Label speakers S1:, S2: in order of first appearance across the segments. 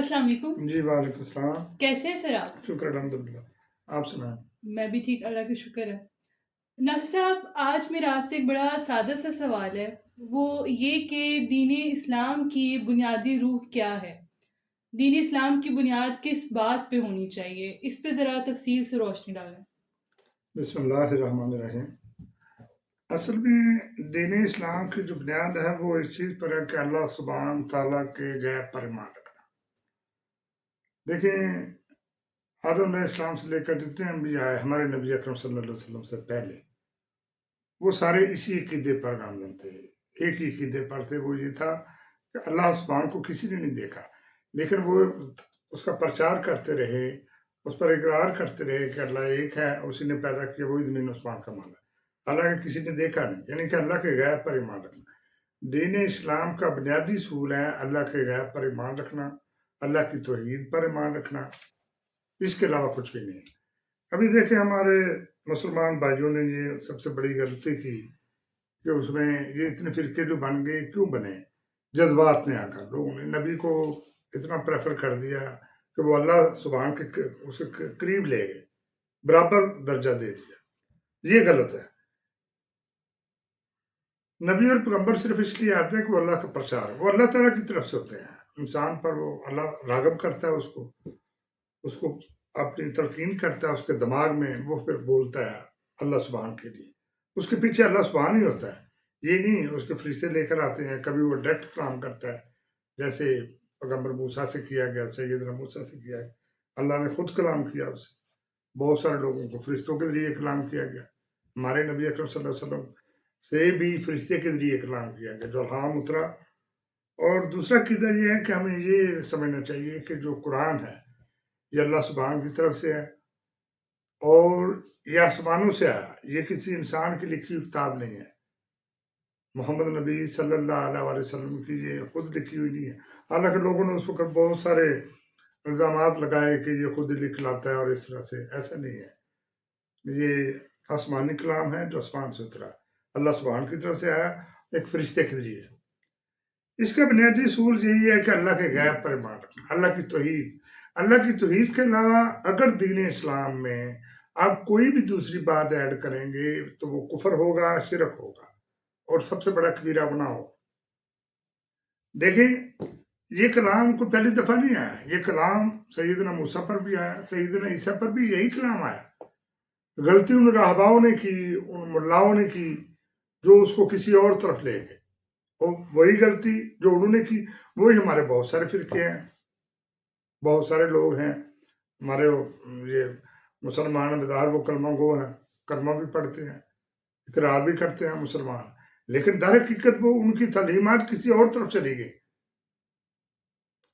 S1: السلام علیکم.
S2: جی وعلیکم السلام.
S1: کیسے ہیں سر آپ؟
S2: شکر الحمدللہ. آپ سنائیں.
S1: میں بھی ٹھیک، اللہ کا شکر ہے. ناصر صاحب، آج میرا آپ سے ایک بڑا سادہ سا سوال ہے. وہ یہ کہ دین اسلام کی بنیادی روح کیا ہے؟ دین اسلام کی بنیاد کس بات پہ ہونی چاہیے؟ اس پہ ذرا تفصیل سے روشنی ڈالیں.
S2: بسم اللہ الرحمن الرحیم. اصل میں دین اسلام کی جو بنیاد ہے وہ اس چیز پر ہے کہ اللہ سبحانہ تعالیٰ کے غیب پر ایمان رکھنا. دیکھیں، آدم علیہ السلام سے لے کر جتنے انبیاء آئے ہمارے نبی اکرم صلی اللہ علیہ وسلم سے پہلے، وہ سارے اسی عقیدے پر گامزن تھے. ایک ہی عقیدے پر تھے. وہ یہ تھا کہ اللہ سبحانہ کو کسی نے نہیں دیکھا، لیکن وہ اس کا پرچار کرتے رہے، اس پر اقرار کرتے رہے کہ اللہ ایک ہے، اسی نے پیدا کیا، وہی زمین آسمان کا مالک ہے. حالانکہ کسی نے دیکھا نہیں، یعنی کہ اللہ کے غیب پر ایمان رکھنا. دین اسلام کا بنیادی اصول ہے اللہ کے غیب پر ایمان رکھنا، اللہ کی توحید پر ایمان رکھنا. اس کے علاوہ کچھ بھی نہیں. ابھی دیکھیں، ہمارے مسلمان بھائیوں نے یہ سب سے بڑی غلطی کی کہ اس میں یہ اتنے فرقے جو بن گئے. کیوں بنے؟ جذبات میں آ کر لوگوں نے نبی کو اتنا پریفر کر دیا کہ وہ اللہ سبحان کے اسے قریب لے گئے، برابر درجہ دے دیا. یہ غلط ہے. نبی اور پیغمبر صرف اس لیے آتے ہیں کہ وہ اللہ کا پرچار ہے. وہ اللہ تعالیٰ کی طرف سے ہوتے ہیں. انسان پر وہ اللہ راغب کرتا ہے، اس کو اپنی تلقین کرتا ہے اس کے دماغ میں، وہ پھر بولتا ہے اللہ سبحان کے لیے. اس کے پیچھے اللہ سبحان ہی ہوتا ہے. یہ نہیں اس کے فرشتے لے کر آتے ہیں. کبھی وہ ڈائریکٹ کلام کرتا ہے، جیسے پیغمبر موسیٰ سے کیا گیا، سیدنا موسیٰ سے کیا گیا. اللہ نے خود کلام کیا اس سے. بہت سارے لوگوں کو فرشتوں کے ذریعے کلام کیا گیا. ہمارے نبی اکرم صلی اللہ علیہ وسلم سے بھی فرشتے کے ذریعے کلام کیا گیا جو الہام اترا. اور دوسرا عقیدہ یہ ہے کہ ہمیں یہ سمجھنا چاہیے کہ جو قرآن ہے یہ اللہ سبحان کی طرف سے ہے، اور یہ آسمانوں سے آیا. یہ کسی انسان کی لکھی ہوئی کتاب نہیں ہے. محمد نبی صلی اللہ علیہ وسلم کی یہ خود لکھی ہوئی نہیں ہے. حالانکہ لوگوں نے اس وقت بہت سارے الزامات لگائے کہ یہ خود لکھ لاتا ہے اور اس طرح سے. ایسا نہیں ہے. یہ آسمانی کلام ہے جو آسمان سے اترا، اللہ سبحان کی طرف سے آیا، ایک فرشتے کے ذریعے. اس کا بنیادی اصول یہی ہے کہ اللہ کے غیب پر ایمان رکھنا، اللہ کی توحید. اللہ کی توحید کے علاوہ اگر دین اسلام میں آپ کوئی بھی دوسری بات ایڈ کریں گے تو وہ کفر ہوگا، شرک ہوگا، اور سب سے بڑا کبیرہ گناہ ہوگا. دیکھیں، یہ کلام کو پہلی دفعہ نہیں آیا. یہ کلام سیدنا موسیٰ پر بھی آیا، سیدنا عیسیٰ پر بھی یہی کلام آیا. غلطی ان راہباؤں نے کی، ان ملاؤں نے کی جو اس کو کسی اور طرف لے گئے. اور وہی غلطی جو انہوں نے کی وہی ہمارے بہت سارے فرقے ہیں، بہت سارے لوگ ہیں ہمارے یہ مسلمان مدار، وہ کلمہ گو ہیں، کلمہ بھی پڑھتے ہیں، اقرار بھی کرتے ہیں مسلمان، لیکن در حقیقت وہ ان کی تعلیمات کسی اور طرف چلی گئی.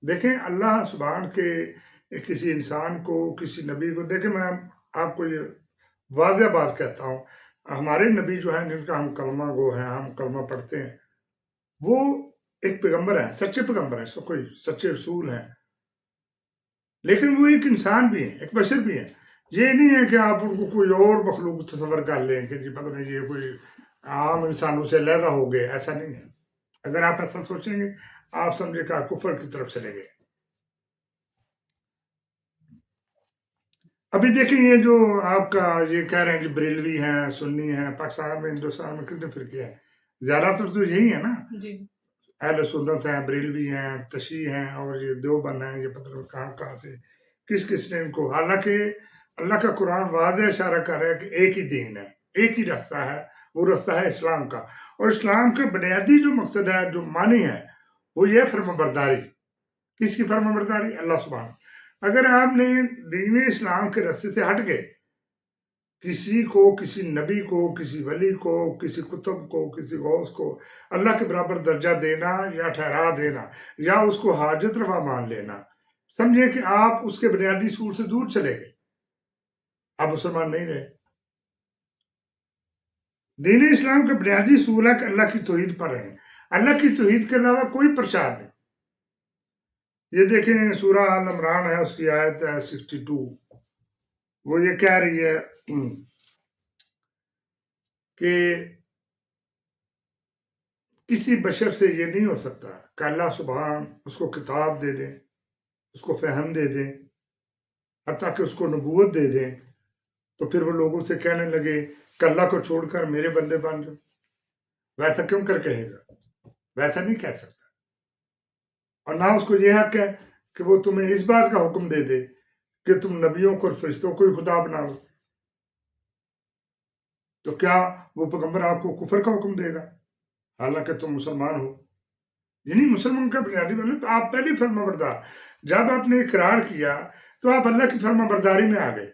S2: دیکھیں، اللہ سبحان کے کسی انسان کو، کسی نبی کو، دیکھیں میں آپ کو یہ واضح بات کہتا ہوں، ہمارے نبی جو ہیں جن کا ہم کلمہ گو ہیں، ہم کلمہ پڑھتے ہیں، وہ ایک پیغمبر ہیں، سچے پیغمبر ہیں، اس کو کوئی سچے رسول ہیں، لیکن وہ ایک انسان بھی ہیں، ایک بشر بھی ہیں. یہ نہیں ہے کہ آپ ان کو کوئی اور مخلوق تصور کر لیں کہ جی پتہ نہیں یہ کوئی عام انسانوں سے علیحدہ ہو گئے. ایسا نہیں ہے. اگر آپ ایسا سوچیں گے آپ سمجھے کہ آپ کفر کی طرف چلے گئے. ابھی دیکھیں، یہ جو آپ کا یہ کہہ رہے ہیں کہ بریلوی ہیں، سنی ہیں، پاکستان میں، ہندوستان میں کتنے فرقے ہیں؟ زیادہ تر تو یہی ہے نا.
S1: جی.
S2: اہل سنت ہیں، بریلوی ہیں، تشیع ہیں، اور یہ دیوبند ہیں. یہ پتہ نہیں کہاں سے کس نے ان کو. حالانکہ اللہ کا قرآن واضح اشارہ کر رہا ہے کہ ایک ہی دین ہے، ایک ہی رستہ ہے. وہ رستہ ہے اسلام کا. اور اسلام کا بنیادی جو مقصد ہے، جو معنی ہے، وہ یہ فرما برداری. کس کی فرما برداری؟ اللہ سبحانہ. اگر آپ نے دین اسلام کے رستے سے ہٹ گئے، کسی کو، کسی نبی کو، کسی ولی کو، کسی کتب کو، کسی غوث کو اللہ کے برابر درجہ دینا یا ٹھہرا دینا یا اس کو حاجت روا مان لینا، سمجھے کہ آپ اس کے بنیادی اصول سے دور چلے گئے. آپ مسلمان نہیں رہے. دین اسلام کا بنیادی اصول ہے کہ اللہ کی توحید پر رہیں. اللہ کی توحید کے علاوہ کوئی پرچار نہیں. یہ دیکھیں، سورہ آل عمران ہے، اس کی آیت ہے 62. وہ یہ کہہ رہی ہے کہ کسی بشر سے یہ نہیں ہو سکتا کہ اللہ سبحان اس کو کتاب دے دے اس کو فہم دے دیں، حتیٰ کہ اس کو نبوت دے دیں، تو پھر وہ لوگوں سے کہنے لگے کہ اللہ کو چھوڑ کر میرے بندے بن جاؤ. ویسا کیوں کر کہے گا؟ ویسا نہیں کہہ سکتا. اور نہ اس کو یہ حق ہے کہ وہ تمہیں اس بات کا حکم دے دے کہ تم نبیوں کو اور فرشتوں کو ہی خدا بناؤ. تو کیا وہ پیغمبر آپ کو کفر کا حکم دے گا حالانکہ تم مسلمان ہو؟ یعنی مسلمان کا بنیادی مطلب آپ پہلی فرما بردار. جب آپ نے اقرار کیا تو آپ اللہ کی فرما برداری میں آ گئے.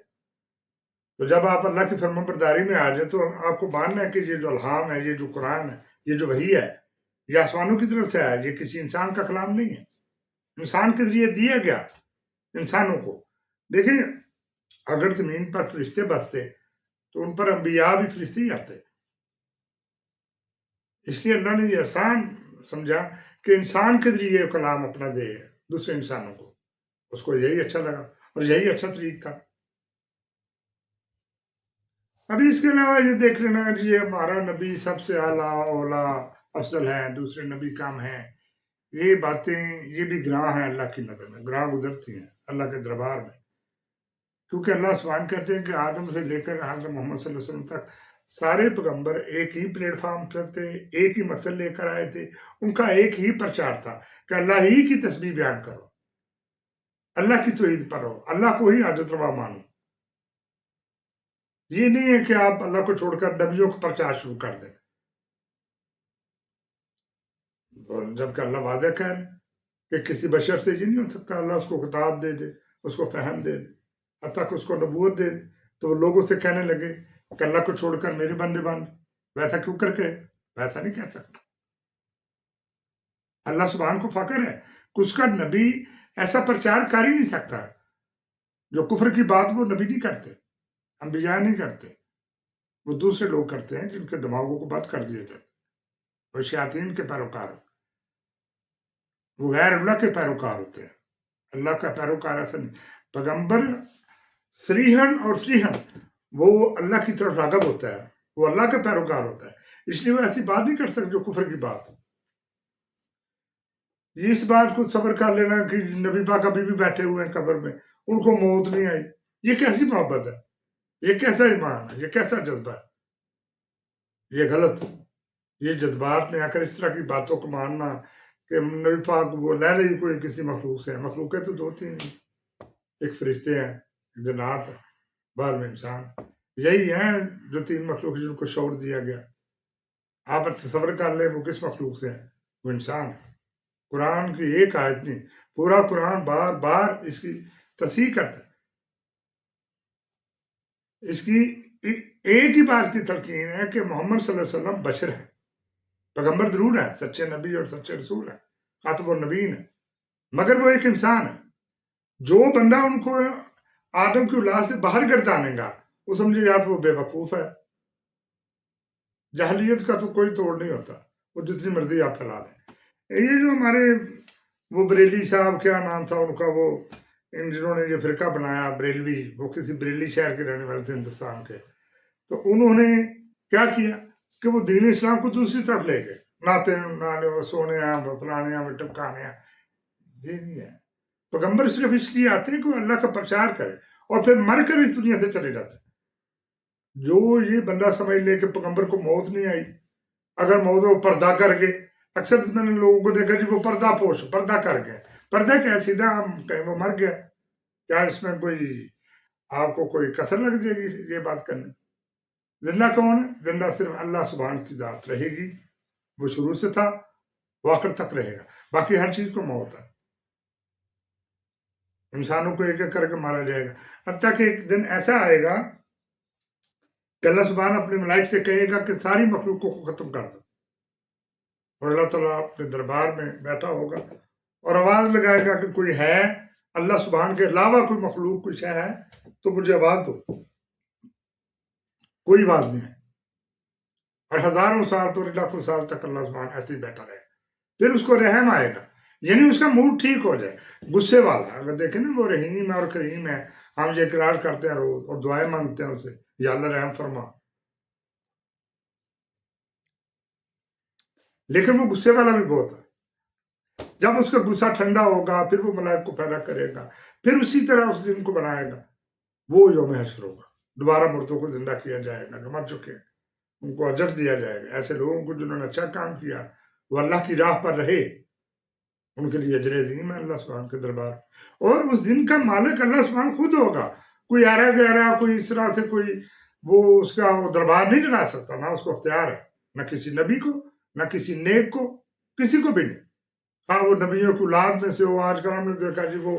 S2: تو جب آپ اللہ کی فرما برداری میں آ جائے تو آپ کو ماننا ہے کہ یہ جو الہام ہے، یہ جو قرآن ہے، یہ جو وحی ہے، یہ آسمانوں کی طرف سے آیا، یہ کسی انسان کا کلام نہیں ہے. انسان کے ذریعے دیا گیا انسانوں کو. دیکھیں، اگر زمین پر فرشتے بستے تو ان پر انبیاء بھی فرشتے ہی آتے. اس لیے اللہ نے یہ آسان سمجھا کہ انسان کے ذریعے کلام اپنا دے دوسرے انسانوں کو. اس کو یہی اچھا لگا اور یہی اچھا طریق تھا. ابھی اس کے علاوہ یہ دیکھ لینا کہ یہ ہمارا نبی سب سے اعلیٰ اولا افضل ہے، دوسرے نبی کم ہیں، یہ باتیں یہ بھی گراں ہیں اللہ کی نظر میں، گراں گزرتی ہیں اللہ کے دربار میں. کیونکہ اللہ سبحان کہتے ہیں کہ آدم سے لے کر حضرت محمد صلی اللہ علیہ وسلم تک سارے پیغمبر ایک ہی پلیٹ فارم پر تھے، ایک ہی مقصد لے کر آئے تھے. ان کا ایک ہی پرچار تھا کہ اللہ ہی کی تسبیح بیان کرو، اللہ کی توحید پڑھو، اللہ کو ہی حاجت روا مانو. یہ نہیں ہے کہ آپ اللہ کو چھوڑ کر نبیوں کو پرچار شروع کر دیں. جبکہ اللہ وعدہ کہہ رہے ہیں کہ کسی بشر سے یہ نہیں ہو سکتا. اللہ اس کو خطاب دے دے، اس کو فہم دے دے، حتیٰ کہ اس کو نبوت دے دے، تو وہ لوگوں سے کہنے لگے کہ اللہ کو چھوڑ کر میرے بندے بن. ویسا کیوں کر کے؟ ویسا نہیں کہہ سکتا. اللہ سبحان کو فخر ہے کہ اس کا نبی ایسا پرچار کر ہی نہیں سکتا. جو کفر کی بات وہ نبی نہیں کرتے، انبیاء نہیں کرتے، وہ دوسرے لوگ کرتے ہیں جن کے دماغوں کو بند کر دیا جاتا. وہ شیاطین کے پیروکار ہوتے ہیں، وہ غیر اللہ کے پیروکار ہوتے ہیں. اللہ کا پیروکار ایسا نہیں. پیغمبر سریحن اور سریحن وہ اللہ کی طرف راغب ہوتا ہے، وہ اللہ کا پیروکار ہوتا ہے. اس لیے وہ ایسی بات نہیں کر سکتے جو کفر کی بات ہو. اس بات کو صبر کر لینا کہ نبی پاک ابھی بھی بیٹھے ہوئے ہیں قبر میں، ان کو موت نہیں آئی، یہ کیسی محبت ہے؟ یہ کیسا ایمان ہے؟ یہ کیسا جذبہ ہے؟ یہ غلط ہے. یہ جذبات میں آ کر اس طرح کی باتوں کو ماننا کہ نبی پاک وہ لے رہی کوئی کسی مخلوق سے. مخلوقیں تو دو تین ہیں، ایک فرشتے ہیں، ایک جنات ہے، بعد میں انسان. یہی ہیں جو تین مخلوق جن کو شعور دیا گیا. آپ تصور کر لیں وہ کس مخلوق سے ہیں؟ وہ انسان ہے. قرآن کی ایک آیت نہیں، پورا قرآن بار بار اس کی تصحیح کرتا ہے. اس کی ایک ہی بات کی تلقین ہے کہ محمد صلی اللہ علیہ وسلم بشر ہے، پیغمبر ضرور ہے، سچے نبی اور سچے رسول ہے، خاتم النبیین ہے، مگر وہ ایک انسان ہے. جو بندہ ان کو آدم کی اولاد سے باہر گردانے گا وہ سمجھے یا تو وہ بے وقوف ہے. جہلیت کا تو کوئی توڑ نہیں ہوتا، وہ جتنی مرضی آپ پھیلا لیں. یہ جو ہمارے وہ بریلی صاحب کیا نام تھا ان کا، وہ جنہوں نے یہ فرقہ بنایا بریلوی، وہ کسی بریلی شہر کے رہنے والے تھے ہندوستان کے. تو انہوں نے کیا کیا کہ وہ دین اسلام کو دوسری طرف لے گئے. ناطے نانے سونے ہیں، فلانے ہیں، ٹپکانے ہیں. یہ نہیں ہے. پیغمبر صرف اس لیے آتے ہیں کہ وہ اللہ کا پرچار کرے اور پھر مر کر اس دنیا سے چلے جاتے ہیں. جو یہ بندہ سمجھ لے کہ پیغمبر کو موت نہیں آئی، اگر موت وہ پردہ کر گئے. اکثر میں نے لوگوں کو دیکھا جی وہ پردہ پوش پردہ کر گئے. پردہ کیا سیدھا کہیں وہ مر گیا؟ کیا اس میں کوئی آپ کو کوئی کسر لگ جائے گی یہ بات کرنے؟ زندہ کون ہے؟ زندہ صرف اللہ سبحان کی ذات رہے گی. وہ شروع سے تھا، وہ آخر تک رہے گا. باقی ہر چیز کو موت ہے. انسانوں کو ایک ایک کر کے مارا جائے گا، حتیٰ کہ ایک دن ایسا آئے گا کہ اللہ سبحان اپنے ملائک سے کہے گا کہ ساری مخلوقوں کو ختم کر دو. اور اللہ تعالیٰ اپنے دربار میں بیٹھا ہوگا اور آواز لگائے گا کہ کوئی ہے اللہ سبحان کے علاوہ کوئی مخلوق کوئی شے ہے تو مجھے آواز دو. کوئی آواز نہیں ہے. اور ہزاروں سال تو لاکھوں سال تک اللہ سبحان ایسے ہی بیٹھا رہے. پھر اس کو رحم آئے گا، یعنی اس کا موڈ ٹھیک ہو جائے. غصے والا اگر دیکھیں نا، وہ رحیم ہے اور کریم ہے. ہم یہ اقرار کرتے ہیں روز اور دعائیں مانگتے ہیں اسے، یا اللہ رحم فرما. لیکن وہ غصے والا بھی بہت ہے. جب اس کا غصہ ٹھنڈا ہوگا پھر وہ ملائک کو پیدا کرے گا، پھر اسی طرح اس دن کو بنائے گا، وہ یوم حشر ہوگا، دوبارہ مردوں کو زندہ کیا جائے گا جو مر چکے ہیں، ان کو اجر دیا جائے گا، ایسے لوگوں کو جنہوں نے اچھا کام کیا وہ اللہ کی راہ پر رہے، ان کے لیے اجر عظیم ہے اللہ سبحانہ کے دربار، اور اس دن کا مالک اللہ سبحانہ خود ہوگا، کوئی آرا گہرا کوئی اس طرح سے کوئی وہ اس کا وہ دربار نہیں لگا سکتا، نہ اس کو اختیار ہے، نہ کسی نبی کو، نہ کسی نیک کو، کسی کو بھی نہیں، ہاں وہ نبیوں کی اولاد میں سے ہو، آج کل ہم نے دیکھا جی وہ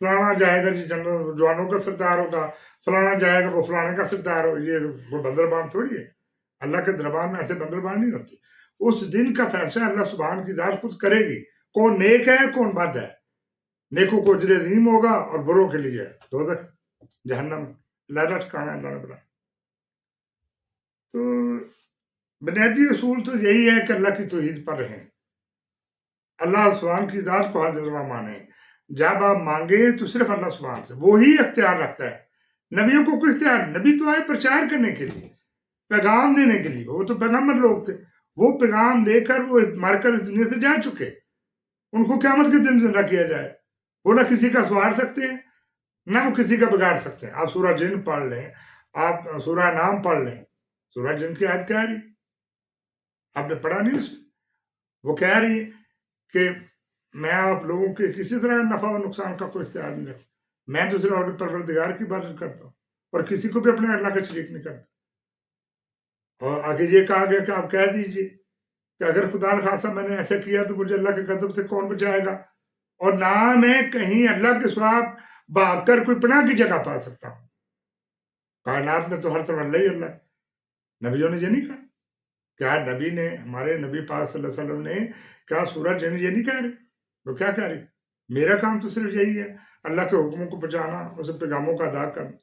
S2: فلانا جائے گا جی جنرل جوانوں کا سردار ہوگا، فلانا جائے گا وہ فلانے کا سردار ہو، یہ وہ بندربان تھوڑی ہے، اللہ کے دربار میں ایسے بندربان نہیں ہوتی، اس دن کا فیصلہ اللہ سبحانہ کی ذات خود کرے گی، کون نیک ہے کون بد ہے، نیکوں کو اجر عظیم ہوگا اور بروں کے لیے دوزخ جہنم لالا ٹھکانا اللہ نے بنا۔ تو بنیادی اصول تو یہی ہے کہ اللہ کی توحید پر رہیں، اللہ سبحانہ کی ذات کو ہر جگہ مانیں، جب آپ مانگے تو صرف اللہ سبحانہ سے، وہی اختیار رکھتا ہے، نبیوں کو کوئی اختیار نہیں، نبی تو آئے پرچار کرنے کے لیے، پیغام دینے کے لیے، وہ تو پیغمبر لوگ تھے، وہ پیغام دے کر وہ مر کر اس دنیا سے جا چکے، ان کو قیامت کے دن زندہ کیا جائے، وہ نہ کسی کا سوار سکتے ہیں نہ وہ کسی کا بگاڑ سکتے ہیں۔ آپ سورہ جن پڑھ لیں، آپ سورہ نام پڑھ لیں، سورہ جن کی آیت کیا رہی آپ نے پڑھا نہیں اس میں، وہ کہہ رہی ہے کہ میں آپ لوگوں کے کسی طرح نفع و نقصان کا کوئی اختیار نہیں رکھتا، میں تو صرف اپنے پروردگار کی عبادت کرتا ہوں اور کسی کو بھی اپنے اللہ کا شریک نہیں کرتا، اور آگے یہ کہا گیا کہ آپ کہہ دیجئے کہ اگر خدا نخواستہ میں نے ایسا کیا تو مجھے اللہ کے غضب سے کون بچائے گا، اور نہ میں کہیں اللہ کے سوا بھاگ کر کوئی پناہ کی جگہ پا سکتا ہوں، کائنات میں تو ہر طرف اللہ ہی اللہ ہے۔ نبیوں نے یہ نہیں کہا، کیا نبی نے ہمارے نبی پاک صلی اللہ علیہ وسلم نے کیا سورہ جن یہ نہیں کہہ رہے، وہ کیا کہہ رہے، میرا کام تو صرف یہی ہے اللہ کے حکموں کو پہنچانا، اسے پیغاموں کا ادا کرنا،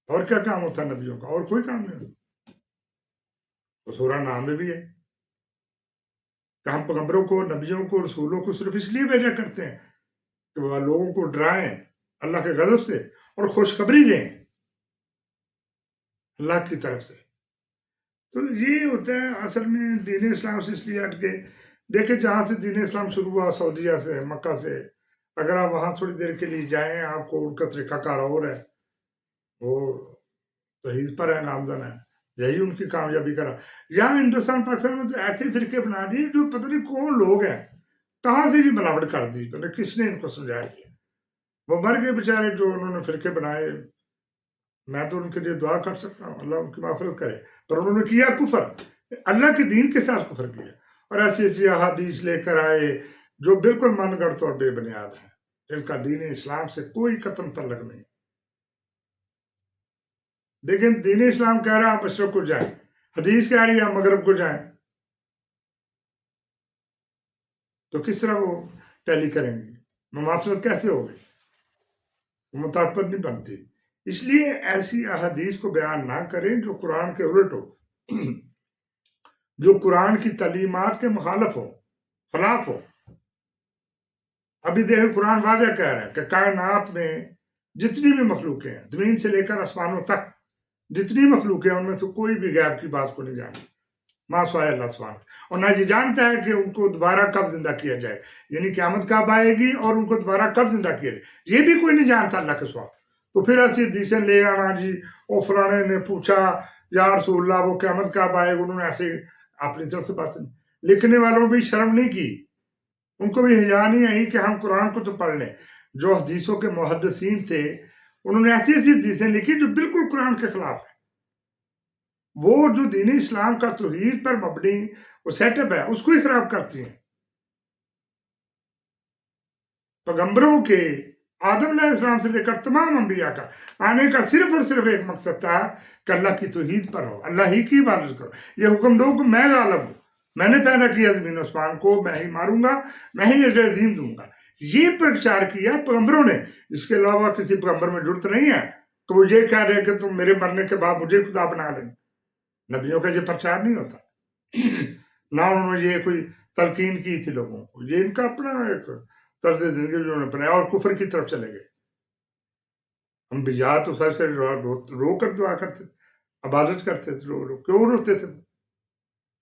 S2: اور کیا کام ہوتا ہے نبیوں کا، اور کوئی کام نہیں ہوتا، تو سورہ نام میں بھی ہے کہ ہم پیغمبروں کو، نبیوں کو، رسولوں کو صرف اس لیے بھیجا کرتے ہیں کہ وہ لوگوں کو ڈرائیں اللہ کے غضب سے اور خوشخبری دیں اللہ کی طرف سے۔ تو یہ ہوتا ہے اصل میں دین اسلام سے اس لیے ہٹ کے دیکھیں جہاں سے دین اسلام شروع ہوا سعودیہ سے، مکہ سے، اگر آپ وہاں تھوڑی دیر کے لیے جائیں آپ کو ان کا طریقہ کار اور ہے، وہ توحید پر ہے، نامزن ہے، یہی ان کی کامیابی کرا۔ یہاں ہندوستان پاکستان میں تو ایسے فرقے بنا دیے جو پتہ نہیں کون لوگ ہیں، کہاں سے یہ بناوٹ کر دی، پتہ کس نے ان کو سمجھایا دیا، وہ مر گئے بیچارے جو انہوں نے فرقے بنائے، میں تو ان کے لیے دعا کر سکتا ہوں اللہ ان کی مغفرت کرے، پر انہوں نے کیا کفر، اللہ کے دین کے ساتھ کفر کیا، اور ایسی ایسی احادیث لے کر آئے جو بالکل من گڑت اور بے بنیاد ہیں، جن کا دین اسلام سے کوئی قطن تعلق نہیں۔ لیکن دین اسلام کہہ رہا آپ مشرق کو جائیں، حدیث کہہ رہی ہے آپ مغرب کو جائیں، تو کس طرح وہ ٹیلی کریں گے، مماثلت کیسے ہوگی، وہ مطابقت نہیں بنتی۔ اس لیے ایسی احادیث کو بیان نہ کریں جو قرآن کے الٹ ہو، جو قرآن کی تعلیمات کے مخالف ہو، خلاف ہو۔ ابھی دیکھیں قرآن واضح کہہ رہا ہے کہ کائنات میں جتنی بھی مخلوقیں ہیں، زمین سے لے کر آسمانوں تک جتنی مخلوقیں ہیں ان میں سے کوئی بھی غیب کی بات کو نہیں جانتی، ما سوائے اللہ سبحانہ، اور نہ یہ جانتا ہے کہ ان کو دوبارہ کب زندہ کیا جائے، یعنی قیامت کب آئے گی اور ان کو دوبارہ کب زندہ کیا جائے، یہ بھی کوئی نہیں جانتا اللہ کے سوا۔ تو پھر ایسی حدیثیں لے آنا جی او فلانے نے پوچھا یا رسول اللہ وہ قیامت کب آئے گا، انہوں نے ایسے اپنی طرف سے باتیں، لکھنے والوں بھی شرم نہیں کی، ان کو بھی حیا نہیں آئی کہ ہم قرآن کو تو پڑھ لیں۔ جو حدیثوں کے محدثین تھے انہوں نے ایسی ایسی حدیثیں لکھی جو بالکل قرآن کے خلاف ہے، وہ جو دین اسلام کا توحید پر مبنی وہ سیٹ اپ ہے اس کو ہی خراب کرتی ہیں۔ پیغمبروں کے آدم علیہ السلام سے لے کر تمام انبیاء کا آنے کا صرف اور صرف ایک مقصد تھا کہ اللہ کی توحید پر ہو، اللہ ہی کی عبادت کرو، یہ حکم دو کہ میں غالب ہوں، میں نے پیدا کیا زمین و آسمان کو، میں ہی ماروں گا، میں ہی اجر عظیم دوں گا، یہ پرچار کیا پیغمبروں نے۔ اس کے علاوہ کسی پیغمبر میں جرت نہیں ہے کہ وہ یہ کہہ رہے کہ تم میرے مرنے کے بعد مجھے خدا بنا لیں، نبیوں کا یہ پرچار نہیں ہوتا، نہ انہوں نے یہ کوئی تلقین کی تھی لوگوں کو، یہ ان کا اپنا ایک طرز زندگی جو انہوں نے بنایا اور کفر کی طرف چلے گئے۔ انبیاء تو سر سے رو کر دعا کرتے تھے، عبادت کرتے تھے، رو کیوں روتے تھے،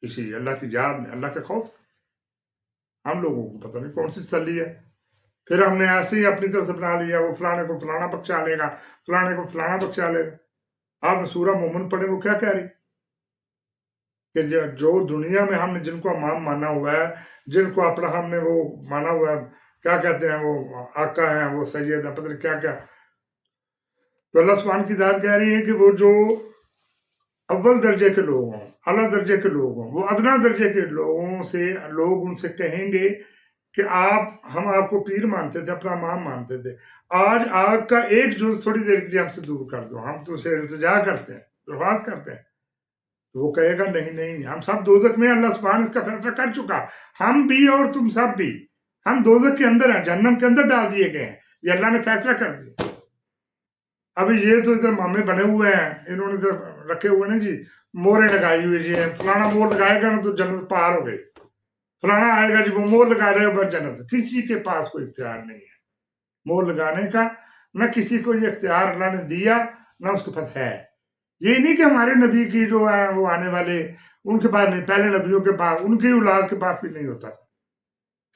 S2: اسی اللہ کی یاد میں، اللہ کے خوف سے۔ ہم لوگوں کو پتہ نہیں کون سی تسلی ہے. پھر ہم نے ایسے ہی اپنی طرف سے بنا لیا وہ فلانے کو فلانا بخشا لے گا، فلانے کو فلانا بخشا لے گا. آپ سورہ مومن پڑھے وہ کیا کہہ رہی کہ جو دنیا میں ہم نے جن کو امام مانا ہوا ہے، جن کو اپنا ہم نے وہ مانا ہوا ہے، کیا کہتے ہیں وہ آقا ہیں، وہ سید ہیں، پتہ نہیں کیا کیا. تو اللہ سبحانہ کی ذات کہہ رہی ہے کہ وہ جو اول درجے کے لوگ ہوں، اعلیٰ درجے کے لوگ ہوں، وہ ادنا درجے کے لوگوں سے لوگ ان سے کہیں گے کہ ہم آپ کو پیر مانتے تھے، اپنا امام مانتے تھے، آج آگ کا ایک جز تھوڑی دیر کے لیے ہم سے دور کر دو، ہم تو اسے التجا کرتے ہیں، درخواست کرتے ہیں. تو وہ کہے گا نہیں ہم سب دوزخ میں، اللہ سبحانہ اس کا فیصلہ کر چکا، ہم بھی اور تم سب بھی، ہم دوزخ کے اندر ہیں، جہنم کے اندر ڈال دیے گئے ہیں، یہ اللہ نے فیصلہ کر دیا. ابھی یہ تو ادھر مامے بنے ہوئے ہیں، انہوں نے رکھے ہوئے نا جی، مورے لگائی ہوئی جی، فلانا مور لگائے گا نا تو جنت پار ہو گئی، فلانا آئے گا جی وہ مور لگا رہے گا جنت. کسی کے پاس کوئی اختیار نہیں ہے مور لگانے کا، نہ کسی کو یہ اختیار اللہ نے دیا، نہ اس کے پاس ہے. یہ نہیں کہ ہمارے نبی کی جو ہے وہ آنے والے ان کے پاس نہیں، پہلے نبیوں کے پاس، ان کی اولاد کے پاس بھی نہیں ہوتا تھا.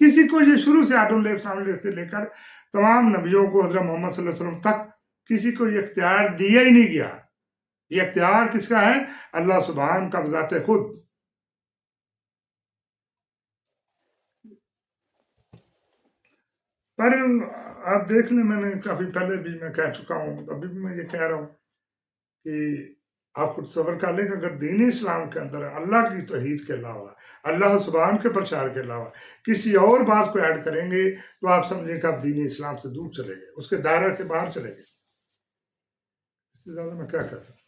S2: کسی کو یہ شروع سے آدم علیہ السلام سے لے کر تمام نبیوں کو حضرت محمد صلی اللہ علیہ وسلم تک کسی کو یہ اختیار دیا ہی نہیں گیا. یہ اختیار کس کا ہے؟ اللہ سبحان کا بذات خود. پر آپ دیکھ لیں، میں نے کافی پہلے بھی میں کہہ چکا ہوں، ابھی بھی میں یہ کہہ رہا ہوں کہ آپ خود صبر کر لیں کہ اگر دین اسلام کے اندر اللہ کی توحید کے علاوہ، اللہ سبحان کے پرچار کے علاوہ کسی اور بات کو ایڈ کریں گے تو آپ سمجھیں کہ آپ دین اسلام سے دور چلے گئے، اس کے دائرے سے باہر چلے گئے. اس سے زیادہ میں کیا کہہ سکتا ہوں.